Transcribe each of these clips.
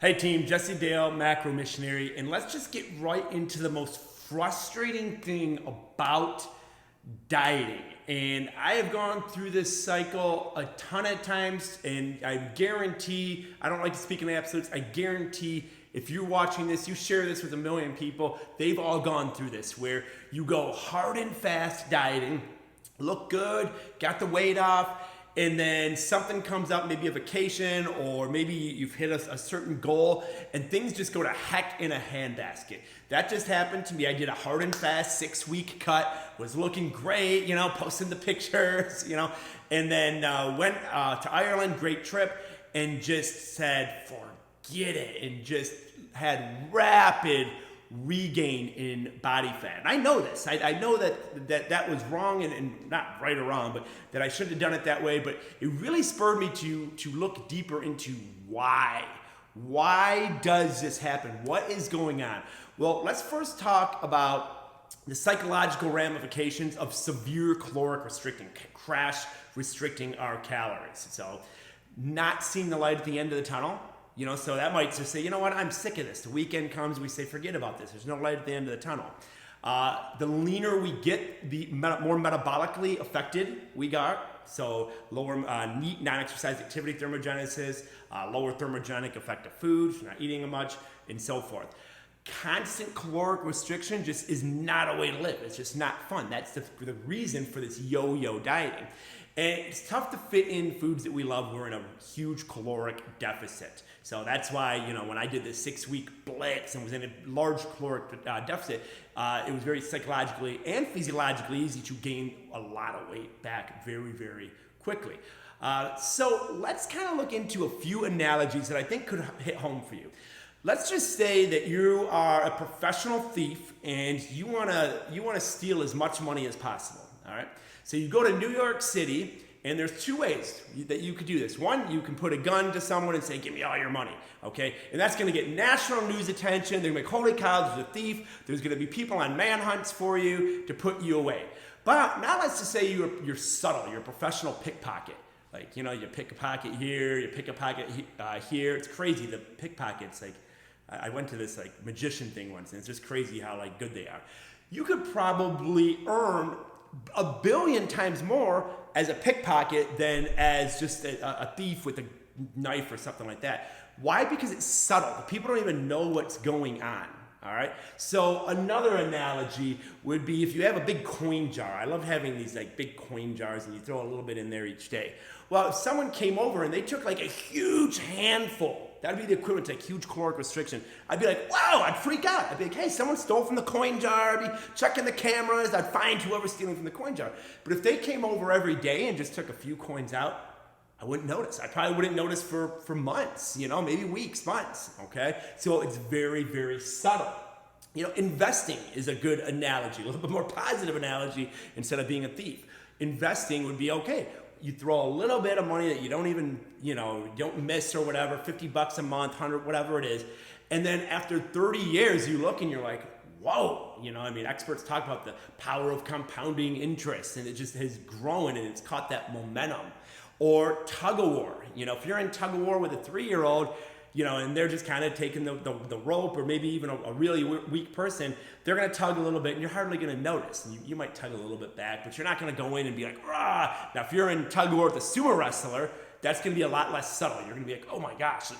Hey team, Jesse Dale, Macro Missionary, and let's just get right into the most frustrating thing about dieting. And I have gone through this cycle a ton of times, and I guarantee, I don't like to speak in absolutes, I guarantee if you're watching this, you share this with a million people, they've all gone through this, where you go hard and fast dieting, look good, got the weight off, and then something comes up, maybe a vacation, or maybe you've hit a certain goal, and things just go to heck in a handbasket. That just happened to me. I did a hard and fast 6-week cut, was looking great, posting the pictures, and then went to Ireland, great trip, and just said, forget it, and just had rapid regain in body fat. And I know this. I know that was wrong, and not right or wrong, but that I shouldn't have done it that way. But it really spurred me to look deeper into why. Why does this happen? What is going on? Well, let's first talk about the psychological ramifications of severe caloric restricting, crash restricting our calories. So not seeing the light at the end of the tunnel. So that might just say, you know what, I'm sick of this. The weekend comes, we say, forget about this. There's no light at the end of the tunnel. The leaner we get, the more metabolically affected we got. So lower NEAT, non-exercise activity thermogenesis, lower thermogenic effect of food, not eating much, and so forth. Constant caloric restriction just is not a way to live. It's just not fun. That's the reason for this yo-yo dieting. And it's tough to fit in foods that we love. We're in a huge caloric deficit. So that's why, when I did this 6-week blitz and was in a large caloric deficit, it was very psychologically and physiologically easy to gain a lot of weight back very, very quickly. So let's kind of look into a few analogies that I think could hit home for you. Let's just say that you are a professional thief and you want to steal as much money as possible. All right. So you go to New York City, and there's two ways that you could do this. One, you can put a gun to someone and say, give me all your money, okay? And that's gonna get national news attention. They're gonna be like, holy cow, there's a thief. There's gonna be people on manhunts for you to put you away. But now let's just say you're subtle, you're a professional pickpocket. Like, you pick a pocket here, you pick a pocket here. It's crazy, the pickpockets, like, I went to this magician thing once, and it's just crazy how good they are. You could probably earn 1 billion times more as a pickpocket than as just a thief with a knife or something like that. Why? Because it's subtle. People don't even know what's going on. All right. So another analogy would be if you have a big coin jar. I love having these big coin jars, and you throw a little bit in there each day. Well, if someone came over and they took a huge handful, that'd be the equivalent to a huge caloric restriction. I'd be like, wow, I'd freak out. I'd be like, hey, someone stole from the coin jar. I'd be checking the cameras. I'd find whoever's stealing from the coin jar. But if they came over every day and just took a few coins out, I wouldn't notice. I probably wouldn't notice for months, maybe weeks, months, okay? So it's very, very subtle. Investing is a good analogy, a little bit more positive analogy instead of being a thief. Investing would be okay. You throw a little bit of money that you don't even, don't miss or whatever, $50 a month, 100, whatever it is. And then after 30 years, you look and you're like, whoa, experts talk about the power of compounding interest, and it just has grown and it's caught that momentum. Or tug of war, if you're in tug of war with a 3-year-old, and they're just kind of taking the rope, or maybe even a really weak person, they're going to tug a little bit, and you're hardly going to notice. And you might tug a little bit back, but you're not going to go in and be like, rah. Now, if you're in tug of war with a sumo wrestler, that's going to be a lot less subtle. You're going to be like, oh my gosh,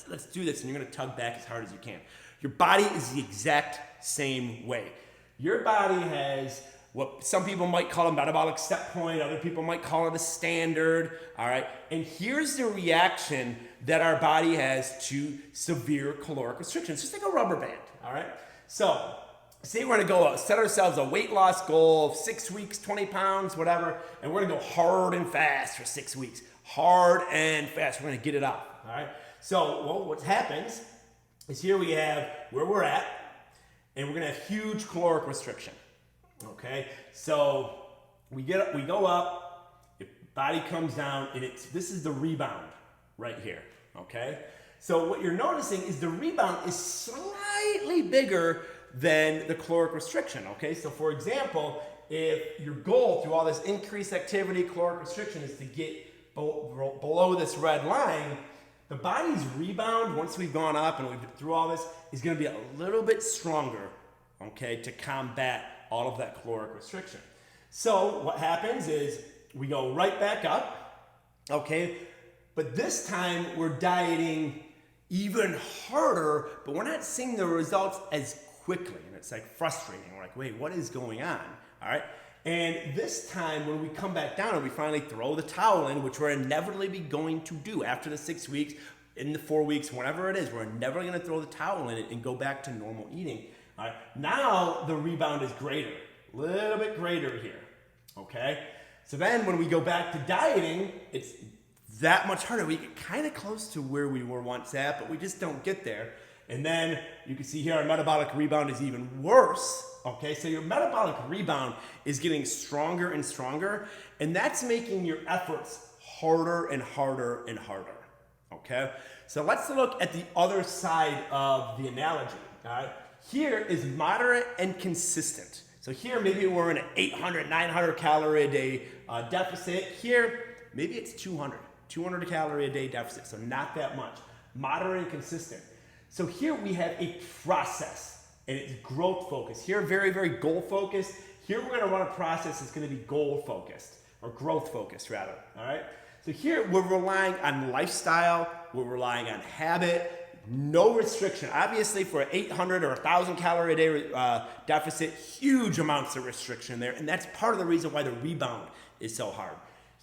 let's do this, and you're going to tug back as hard as you can. Your body is the exact same way. Your body has what some people might call a metabolic set point, other people might call it a standard, all right? And here's the reaction that our body has to severe caloric restrictions, just like a rubber band, all right? So, say we're gonna set ourselves a weight loss goal of 6 weeks, 20 pounds, whatever, and we're gonna go hard and fast for 6 weeks. Hard and fast, we're gonna get it up, all right? So, what happens is here we have where we're at, and we're gonna have huge caloric restriction. Okay, so we go up, your body comes down, and this is the rebound right here. Okay, so what you're noticing is the rebound is slightly bigger than the caloric restriction. Okay, so for example, if your goal through all this increased activity, caloric restriction, is to get below this red line, the body's rebound, once we've gone up and we've been through all this, is going to be a little bit stronger, okay, to combat all of that caloric restriction. So what happens is we go right back up, okay, but this time we're dieting even harder, but we're not seeing the results as quickly, and it's like frustrating. We're like, wait, what is going on? All right. And this time when we come back down and we finally throw the towel in, which we're inevitably going to do after the 6 weeks, in the 4 weeks, whenever it is, we're never going to throw the towel in and go back to normal eating. All right. Now the rebound is greater, a little bit greater here. Okay. So then when we go back to dieting, it's that much harder. We get kind of close to where we were once at, but we just don't get there. And then you can see here our metabolic rebound is even worse. Okay, so your metabolic rebound is getting stronger and stronger, and that's making your efforts harder and harder and harder. Okay, so let's look at the other side of the analogy. All right, here is moderate and consistent. So here maybe we're in an 800, 900 calorie a day deficit. Here maybe it's 200 calorie a day deficit, so not that much. Moderate and consistent. So here we have a process. And it's growth focused. Here, very, very goal focused. Here, we're going to run a process that's going to be goal focused, or growth focused, rather. All right? So here, we're relying on lifestyle. We're relying on habit. No restriction. Obviously, for an 800 or 1,000 calorie a day deficit, huge amounts of restriction there. And that's part of the reason why the rebound is so hard.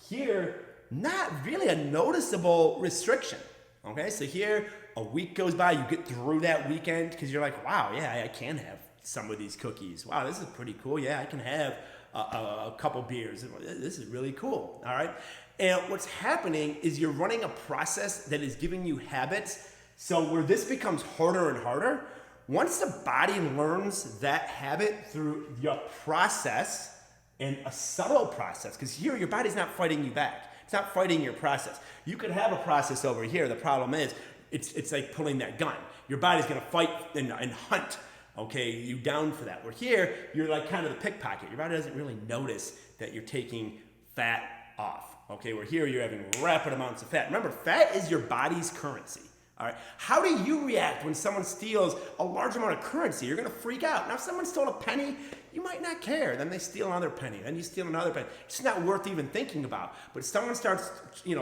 Here, not really a noticeable restriction. Okay? So here, a week goes by, you get through that weekend because you're like, wow, yeah, I can have some of these cookies. Wow, this is pretty cool. Yeah, I can have a couple beers. This is really cool. All right. And what's happening is you're running a process that is giving you habits. So where this becomes harder and harder, once the body learns that habit through your process and a subtle process, because here your body's not fighting you back. It's not fighting your process. You could have a process over here. The problem is, it's like pulling that gun. Your body's gonna fight and hunt, okay, you down for that. Where here, you're like kind of the pickpocket. Your body doesn't really notice that you're taking fat off, okay? Where here, you're having rapid amounts of fat. Remember, fat is your body's currency, all right? How do you react when someone steals a large amount of currency? You're gonna freak out. Now, if someone stole a penny, you might not care. Then they steal another penny. Then you steal another penny. It's not worth even thinking about. But if someone starts,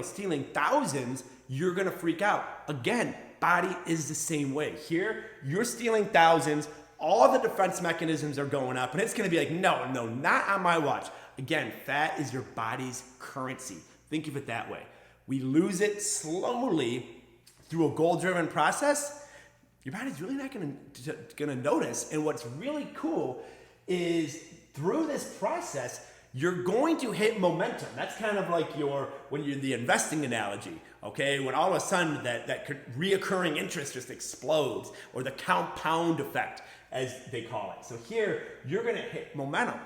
stealing thousands, you're gonna freak out. Again, body is the same way. Here, you're stealing thousands, all the defense mechanisms are going up, and it's gonna be like, no, not on my watch. Again, fat is your body's currency. Think of it that way. We lose it slowly through a goal-driven process. Your body's really not gonna notice, and what's really cool is through this process, you're going to hit momentum. That's kind of like when you're the investing analogy, okay? When all of a sudden that reoccurring interest just explodes, or the compound effect, as they call it. So here, you're gonna hit momentum.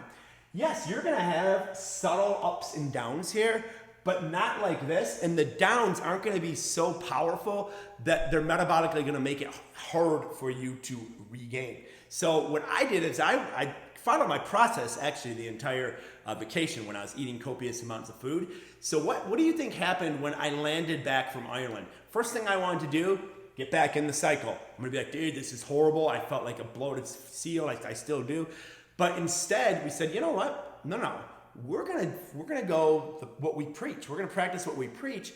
Yes, you're gonna have subtle ups and downs here, but not like this. And the downs aren't gonna be so powerful that they're metabolically gonna make it hard for you to regain. So what I did is I followed my process actually the entire vacation when I was eating copious amounts of food. So what do you think happened when I landed back from Ireland? First thing I wanted to do, get back in the cycle. I'm gonna be like, dude, this is horrible. I felt like a bloated seal, like I still do. But instead, we said, you know what? No. We're gonna go what we preach. We're gonna practice what we preach.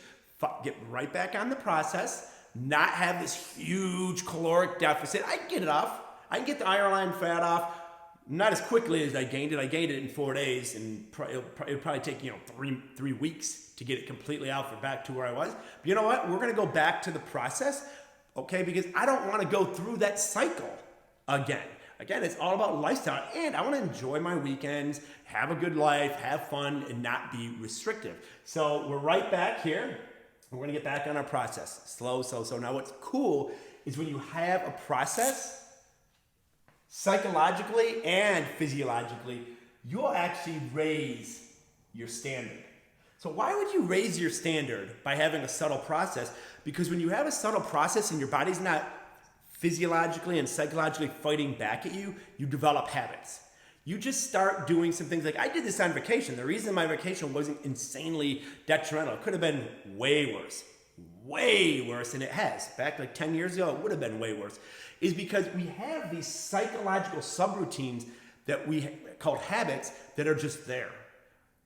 Get right back on the process. Not have this huge caloric deficit. I can get it off. I can get the Ireland fat off. Not as quickly as I gained it. I gained it in 4 days, and it'll probably take 3 weeks to get it completely out for back to where I was. But you know what? We're gonna go back to the process, okay? Because I don't want to go through that cycle again. Again, it's all about lifestyle, and I want to enjoy my weekends, have a good life, have fun, and not be restrictive. So we're right back here. We're going to get back on our process. Slow. Now what's cool is when you have a process, psychologically and physiologically, you'll actually raise your standard. So why would you raise your standard by having a subtle process? Because when you have a subtle process and your body's not physiologically and psychologically fighting back at you, you develop habits. You just start doing some things. Like I did this on vacation. The reason my vacation wasn't insanely detrimental, it could have been way worse. way worse, and it has. Back like 10 years ago, it would have been way worse, is because we have these psychological subroutines that we called habits that are just there.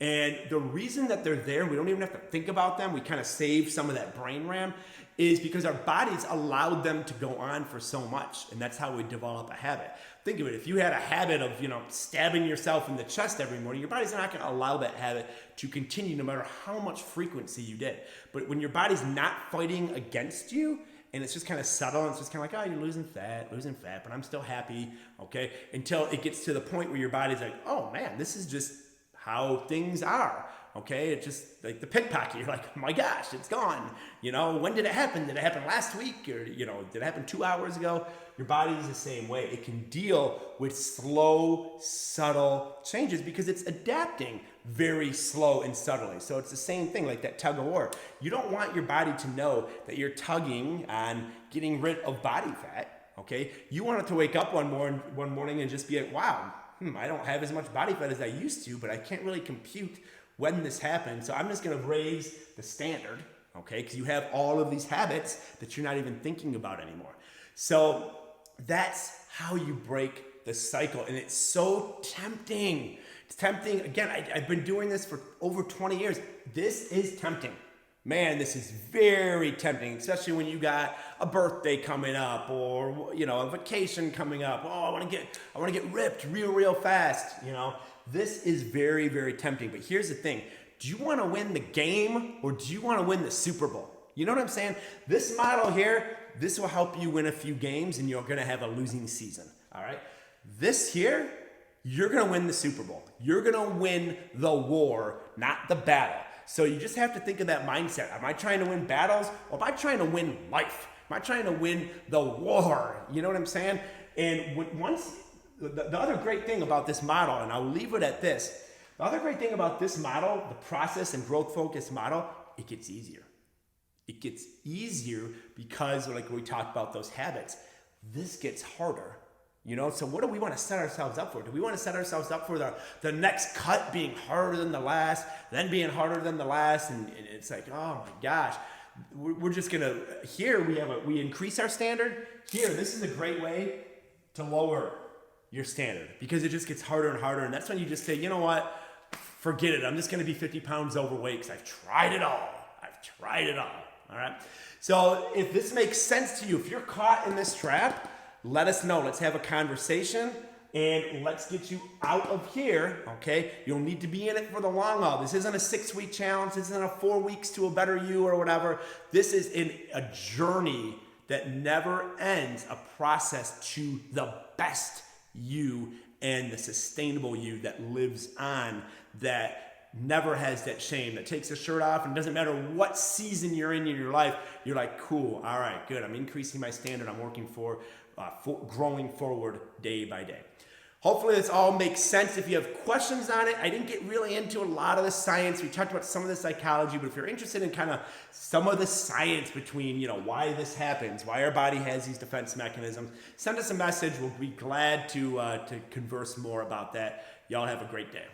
And the reason that they're there, we don't even have to think about them, we kind of save some of that brain RAM, is because our bodies allowed them to go on for so much. And that's how we develop a habit. Think of it, if you had a habit of, stabbing yourself in the chest every morning, your body's not going to allow that habit to continue no matter how much frequency you did. But when your body's not fighting against you, and it's just kind of subtle, and it's just kind of like, oh, you're losing fat, but I'm still happy, okay? Until it gets to the point where your body's like, oh man, this is just how things are, okay? It's just like the pickpocket. You're like, oh my gosh, it's gone. When did it happen? Did it happen last week? Or, did it happen 2 hours ago? Your body's the same way. It can deal with slow, subtle changes because it's adapting very slow and subtly. So it's the same thing, like that tug of war. You don't want your body to know that you're tugging on getting rid of body fat, okay? You want it to wake up one morning and just be like, wow, I don't have as much body fat as I used to, but I can't really compute when this happened. So I'm just going to raise the standard, okay? Because you have all of these habits that you're not even thinking about anymore. So that's how you break the cycle. And it's so tempting. It's tempting. Again, I've been doing this for over 20 years. This is tempting. Man, this is very tempting, especially when you got a birthday coming up or, a vacation coming up. Oh, I want to get ripped real fast. This is very, very tempting. But here's the thing. Do you want to win the game or do you want to win the Super Bowl? You know what I'm saying? This model here, this will help you win a few games and you're going to have a losing season. All right. This here, you're going to win the Super Bowl. You're going to win the war, not the battle. So you just have to think of that mindset. Am I trying to win battles or am I trying to win life? Am I trying to win the war? You know what I'm saying? And the other great thing about this model, and I'll leave it at this, the other great thing about this model, the process and growth focused model, it gets easier. It gets easier because, like we talked about those habits, this gets harder. So what do we want to set ourselves up for? Do we want to set ourselves up for the next cut being harder than the last, then being harder than the last? And it's like, oh my gosh, we're just going to, here we increase our standard. Here, this is a great way to lower your standard because it just gets harder and harder. And that's when you just say, you know what, forget it. I'm just going to be 50 pounds overweight because I've tried it all. All right. So if this makes sense to you, if you're caught in this trap, let us know. Let's have a conversation and let's get you out of here, okay? You'll need to be in it for the long haul. This isn't a 6-week challenge. This isn't a 4 weeks to a better you or whatever. This is a journey that never ends, a process to the best you and the sustainable you that lives on, that never has that shame, that takes the shirt off, and doesn't matter what season you're in your life, you're like, cool, all right, good. I'm increasing my standard. I'm working for growing forward day by day. Hopefully this all makes sense. If you have questions on it, I didn't get really into a lot of the science. We talked about some of the psychology, but if you're interested in kind of some of the science between, why this happens, why our body has these defense mechanisms, send us a message. We'll be glad to converse more about that. Y'all have a great day.